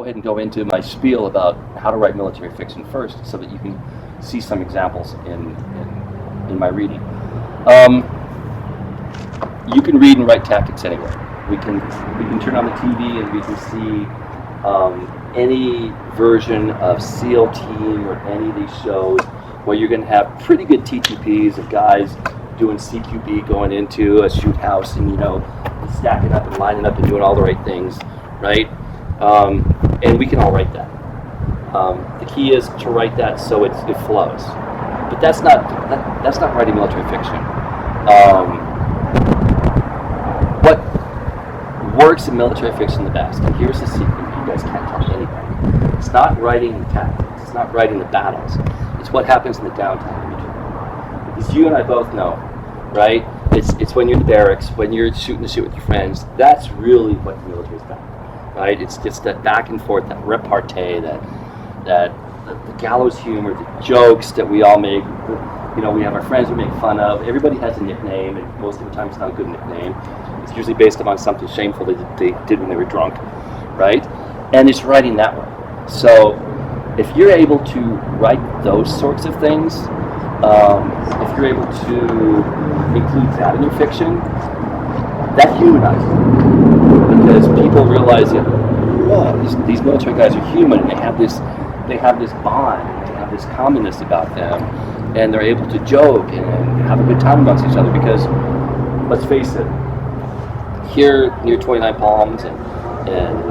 go ahead and go into my spiel about how to write military fiction first, so that you can see some examples in my reading. You can read and write tactics anywhere. We can turn on the TV and we can see any version of SEAL Team or any of these shows where you're going to have pretty good TTPs of guys doing CQB, going into a shoot house and stacking up and lining up and doing all the right things, right? And we can all write that. The key is to write that so it flows. But that's not writing military fiction. What works in military fiction the best, and here's the secret you guys can't tell anybody. It's not writing the tactics, it's not writing the battles, it's what happens in the downtime in between. Because you and I both know, right? It's when you're in the barracks, when you're shooting the shit with your friends, that's really what the military is about, right? It's just that back and forth, that repartee, that the gallows humor, the jokes that we all make. We have our friends we make fun of. Everybody has a nickname, and most of the time it's not a good nickname. It's usually based upon something shameful they did when they were drunk, right? And it's writing that way. So if you're able to write those sorts of things, if you're able to include that in your fiction, that humanizes it. Because people realize that, whoa, these military guys are human, and they have this bond, and they have this commonness about them, and they're able to joke and have a good time amongst each other. Because let's face it, here near 29 Palms and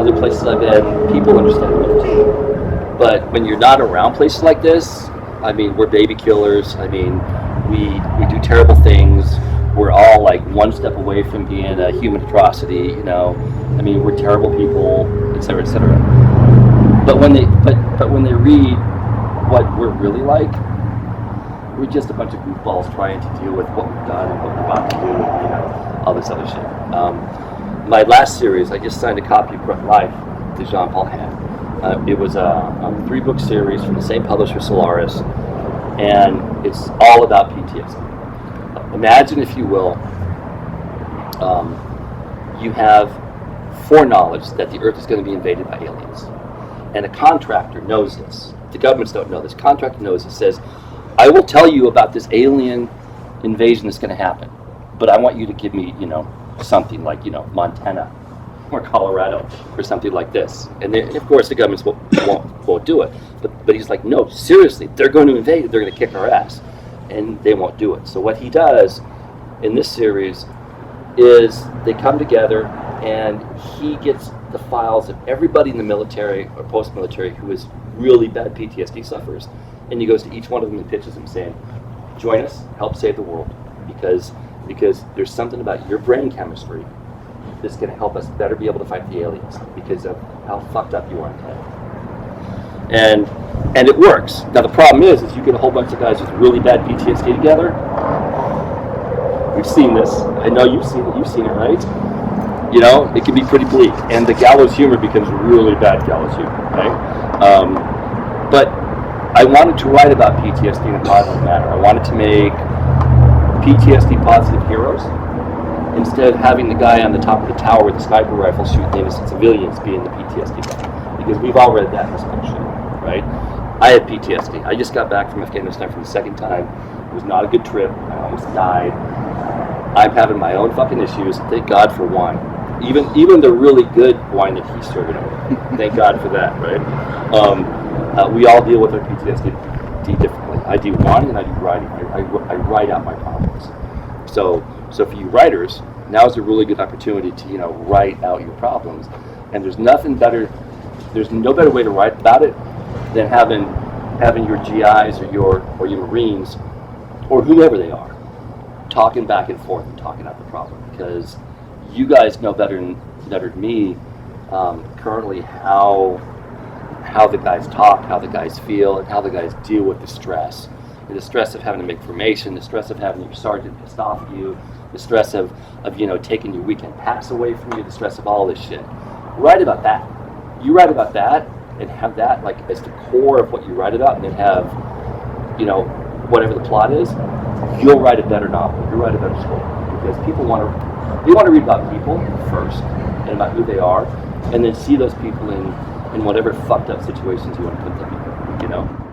other places I've been, people understand military. But when you're not around places like this, I mean, we're baby killers. I mean, we do terrible things. We're all like one step away from being a human atrocity. I mean, we're terrible people, etc., etc. But when they read what we're really like, we're just a bunch of goofballs trying to deal with what we've done and what we're about to do, and all this other shit. My last series, I just signed a copy of Grunt Life to Jean-Paul Hand. It was a 3-book series from the same publisher, Solaris, and it's all about PTSD. Imagine, if you will, you have foreknowledge that the Earth is going to be invaded by aliens. And a contractor knows this. The governments don't know this. Contractor knows this. Says, I will tell you about this alien invasion that's going to happen, but I want you to give me, something like, Montana or Colorado or something like this. And of course, the governments won't do it. But he's like, no, seriously, they're going to invade it. They're going to kick our ass. And they won't do it. So what he does in this series is they come together and he gets the files of everybody in the military or post-military who is really bad PTSD sufferers, and he goes to each one of them and pitches them saying, join us, help save the world, because there's something about your brain chemistry that's going to help us better be able to fight the aliens because of how fucked up you are in the head. And it works. Now the problem is you get a whole bunch of guys with really bad PTSD together. We've seen this. I know you've seen it, right? It can be pretty bleak, and the gallows humor becomes really bad gallows humor, right? But I wanted to write about PTSD in a positive manner. I wanted to make PTSD positive heroes instead of having the guy on the top of the tower with the sniper rifle shooting innocent civilians being the PTSD guy, because we've all read that in this bullshit, right? I had PTSD. I just got back from Afghanistan for the second time. It was not a good trip. I almost died. I'm having my own fucking issues. Thank God for wine. Even the really good wine that he's serving over. Thank God for that, right? We all deal with our PTSD differently. I do wine and I do writing. I write out my problems. So for you writers, now is a really good opportunity to write out your problems. And there's no better way to write about it than having your GIs or your Marines or whoever they are talking back and forth and talking out the problem, because you guys know better than me currently how the guys talk, how the guys feel, and how the guys deal with the stress. And the stress of having to make formation, the stress of having your sergeant pissed off at you, the stress of taking your weekend pass away from you, the stress of all this shit. Write about that. You write about that and have that like as the core of what you write about, and then have whatever the plot is, you'll write a better novel. You'll write a better story, because people want to read about people first and about who they are, and then see those people in whatever fucked up situations you want to put them in, you know?